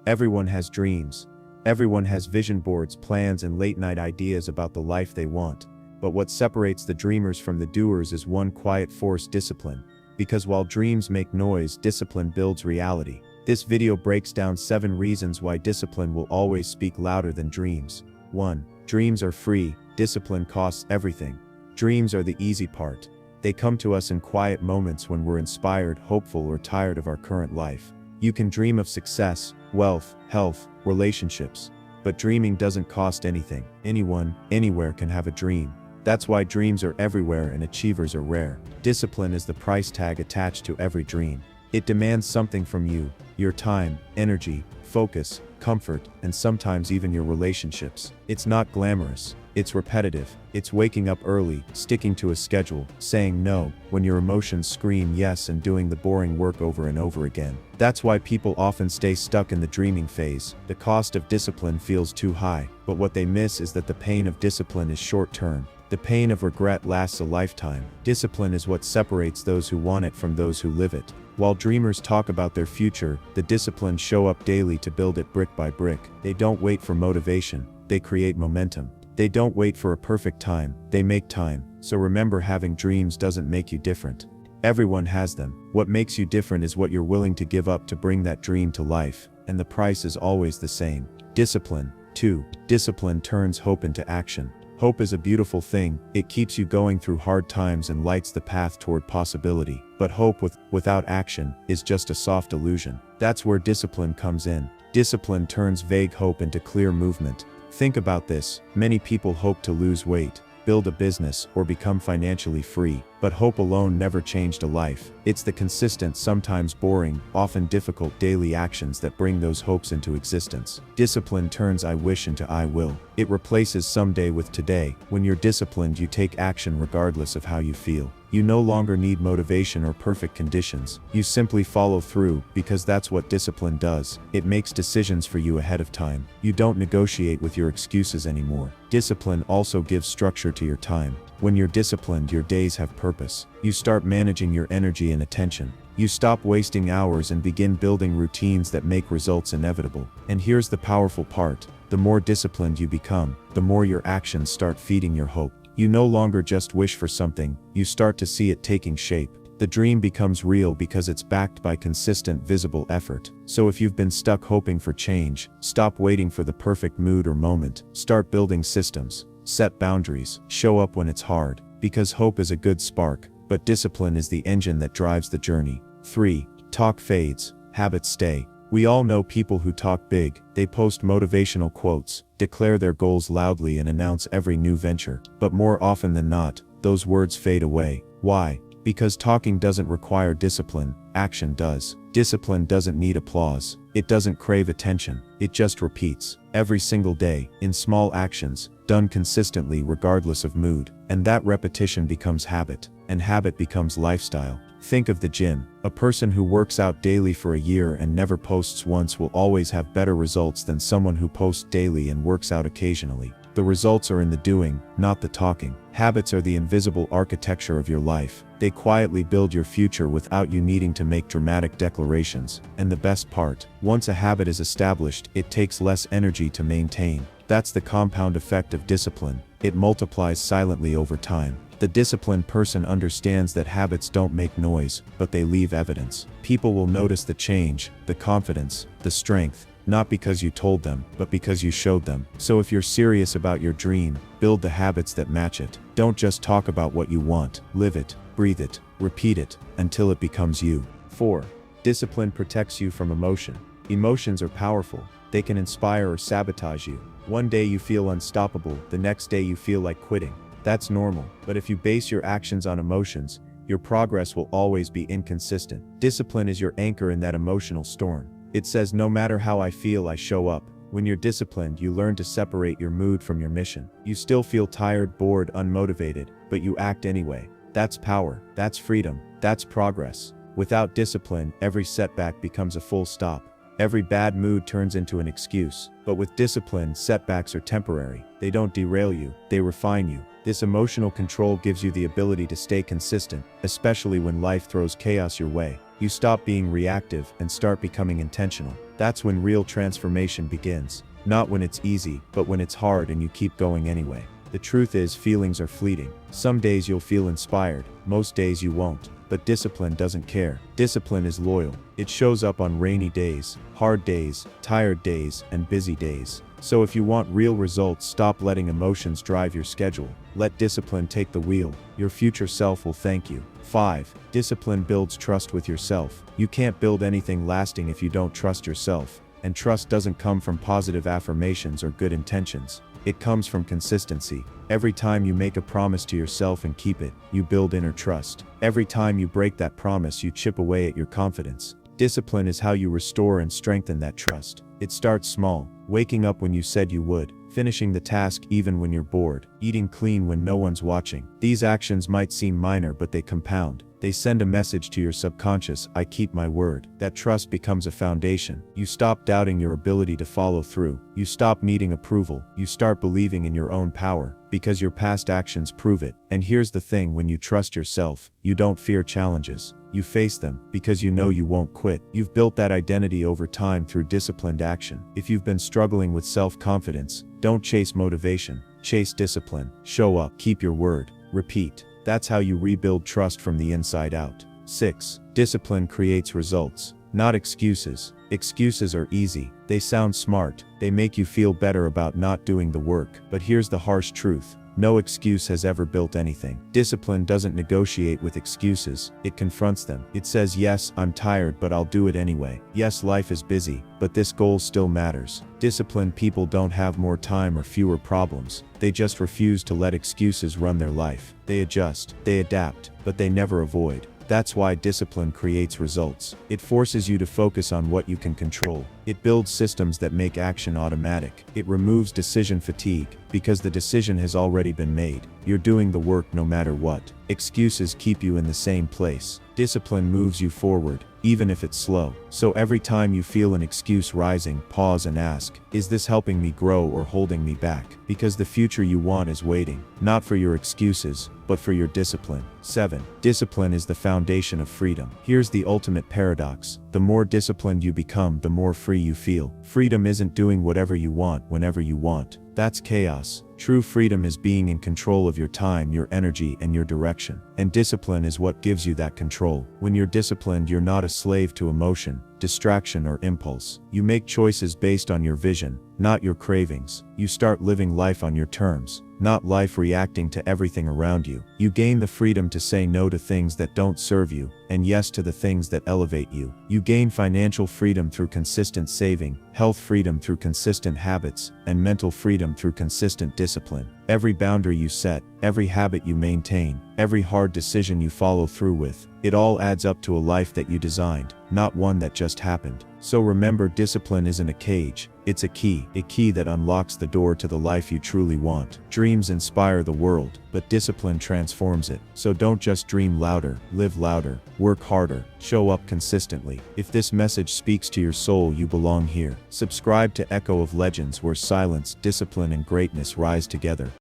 Everyone has dreams. Everyone has vision boards, plans, and late-night ideas about the life they want. But what separates the dreamers from the doers is one quiet force: discipline. Because while dreams make noise, discipline builds reality. This video breaks down 7 reasons why discipline will always speak louder than dreams. 1. Dreams are free, discipline costs everything. Dreams are the easy part. They come to us in quiet moments when we're inspired, hopeful, or tired of our current life. You can dream of success, wealth, health, relationships. But dreaming doesn't cost anything. Anyone, anywhere can have a dream. That's why dreams are everywhere and achievers are rare. Discipline is the price tag attached to every dream. It demands something from you: your time, energy, focus, comfort, and sometimes even your relationships. It's not glamorous. It's repetitive. It's waking up early, sticking to a schedule, saying no when your emotions scream yes, and doing the boring work over and over again. That's why people often stay stuck in the dreaming phase. The cost of discipline feels too high, but what they miss is that the pain of discipline is short-term. The pain of regret lasts a lifetime. Discipline is what separates those who want it from those who live it. While dreamers talk about their future, the disciplined show up daily to build it brick by brick. They don't wait for motivation, they create momentum. They don't wait for a perfect time, they make time. So remember, having dreams doesn't make you different. Everyone has them. What makes you different is what you're willing to give up to bring that dream to life, and the price is always the same: discipline. 2. Discipline turns hope into action. Hope is a beautiful thing. It keeps you going through hard times and lights the path toward possibility. But hope without action is just a soft illusion. That's where discipline comes in. Discipline turns vague hope into clear movement. Think about this. Many people hope to lose weight, build a business, or become financially free. But hope alone never changed a life. It's the consistent, sometimes boring, often difficult daily actions that bring those hopes into existence. Discipline turns I wish into I will. It replaces someday with today. When you're disciplined, you take action regardless of how you feel. You no longer need motivation or perfect conditions. You simply follow through, because that's what discipline does. It makes decisions for you ahead of time. You don't negotiate with your excuses anymore. Discipline also gives structure to your time. When you're disciplined, your days have purpose. You start managing your energy and attention. You stop wasting hours and begin building routines that make results inevitable. And here's the powerful part: the more disciplined you become, the more your actions start feeding your hope. You no longer just wish for something, you start to see it taking shape. The dream becomes real because it's backed by consistent, visible effort. So if you've been stuck hoping for change, stop waiting for the perfect mood or moment. Start building systems, set boundaries, show up when it's hard. Because hope is a good spark, but discipline is the engine that drives the journey. 3. Talk fades, habits stay. We all know people who talk big. They post motivational quotes, declare their goals loudly, and announce every new venture. But more often than not, those words fade away. Why? Because talking doesn't require discipline, action does. Discipline doesn't need applause. It doesn't crave attention. It just repeats, every single day, in small actions, done consistently regardless of mood. And that repetition becomes habit, and habit becomes lifestyle. Think of the gym. A person who works out daily for a year and never posts once will always have better results than someone who posts daily and works out occasionally. The results are in the doing, not the talking. Habits are the invisible architecture of your life. They quietly build your future without you needing to make dramatic declarations. And the best part, once a habit is established, it takes less energy to maintain. That's the compound effect of discipline. It multiplies silently over time. The disciplined person understands that habits don't make noise, but they leave evidence. People will notice the change, the confidence, the strength, not because you told them, but because you showed them. So if you're serious about your dream, build the habits that match it. Don't just talk about what you want. Live it, breathe it, repeat it, until it becomes you. 4. Discipline protects you from emotion. Emotions are powerful. They can inspire or sabotage you. One day you feel unstoppable, the next day you feel like quitting. That's normal, but if you base your actions on emotions, your progress will always be inconsistent. Discipline is your anchor in that emotional storm. It says, no matter how I feel, I show up. When you're disciplined, you learn to separate your mood from your mission. You still feel tired, bored, unmotivated, but you act anyway. That's power, that's freedom, that's progress. Without discipline, every setback becomes a full stop. Every bad mood turns into an excuse. But with discipline, setbacks are temporary. They don't derail you, they refine you. This emotional control gives you the ability to stay consistent, especially when life throws chaos your way. You stop being reactive and start becoming intentional. That's when real transformation begins. Not when it's easy, but when it's hard and you keep going anyway. The truth is, feelings are fleeting. Some days you'll feel inspired, most days you won't. But discipline doesn't care. Discipline is loyal. It shows up on rainy days, hard days, tired days, and busy days. So if you want real results, stop letting emotions drive your schedule. Let discipline take the wheel. Your future self will thank you. 5. Discipline builds trust with yourself. You can't build anything lasting if you don't trust yourself. And trust doesn't come from positive affirmations or good intentions. It comes from consistency. Every time you make a promise to yourself and keep it, you build inner trust. Every time you break that promise, you chip away at your confidence. Discipline is how you restore and strengthen that trust. It starts small, waking up when you said you would, finishing the task even when you're bored, eating clean when no one's watching. These actions might seem minor, but they compound. They send a message to your subconscious: I keep my word. That trust becomes a foundation. You stop doubting your ability to follow through. You stop needing approval. You start believing in your own power, because your past actions prove it. And here's the thing: when you trust yourself, you don't fear challenges. You face them, because you know you won't quit. You've built that identity over time through disciplined action. If you've been struggling with self-confidence, don't chase motivation. Chase discipline. Show up. Keep your word. Repeat. That's how you rebuild trust from the inside out. 6. Discipline creates results, not excuses. Excuses are easy. They sound smart. They make you feel better about not doing the work. But here's the harsh truth: no excuse has ever built anything. Discipline doesn't negotiate with excuses. It confronts them. It says, yes, I'm tired, but I'll do it anyway. Yes, life is busy, but this goal still matters. Disciplined people don't have more time or fewer problems. They just refuse to let excuses run their life. They adjust, they adapt, but they never avoid. That's why discipline creates results. It forces you to focus on what you can control. It builds systems that make action automatic. It removes decision fatigue, because the decision has already been made. You're doing the work no matter what. Excuses keep you in the same place. Discipline moves you forward, even if it's slow. So every time you feel an excuse rising, pause and ask, is this helping me grow or holding me back? Because the future you want is waiting, not for your excuses, but for your discipline. 7. Discipline is the foundation of freedom. Here's the ultimate paradox: the more disciplined you become, the more free you feel. Freedom isn't doing whatever you want whenever you want. That's chaos. True freedom is being in control of your time, your energy, and your direction. And discipline is what gives you that control. When you're disciplined, you're not a slave to emotion, distraction, or impulse. You make choices based on your vision, not your cravings. You start living life on your terms, not life reacting to everything around you. You gain the freedom to say no to things that don't serve you, and yes to the things that elevate you. You gain financial freedom through consistent saving, health freedom through consistent habits, and mental freedom through consistent discipline. Every boundary you set, every habit you maintain, every hard decision you follow through with, it all adds up to a life that you designed, not one that just happened. So remember, discipline isn't a cage, it's a key that unlocks the door to the life you truly want. Dreams inspire the world, but discipline transforms it. So don't just dream louder, live louder, work harder, show up consistently. If this message speaks to your soul, you belong here. Subscribe to Echo of Legends, where silence, discipline, and greatness rise together.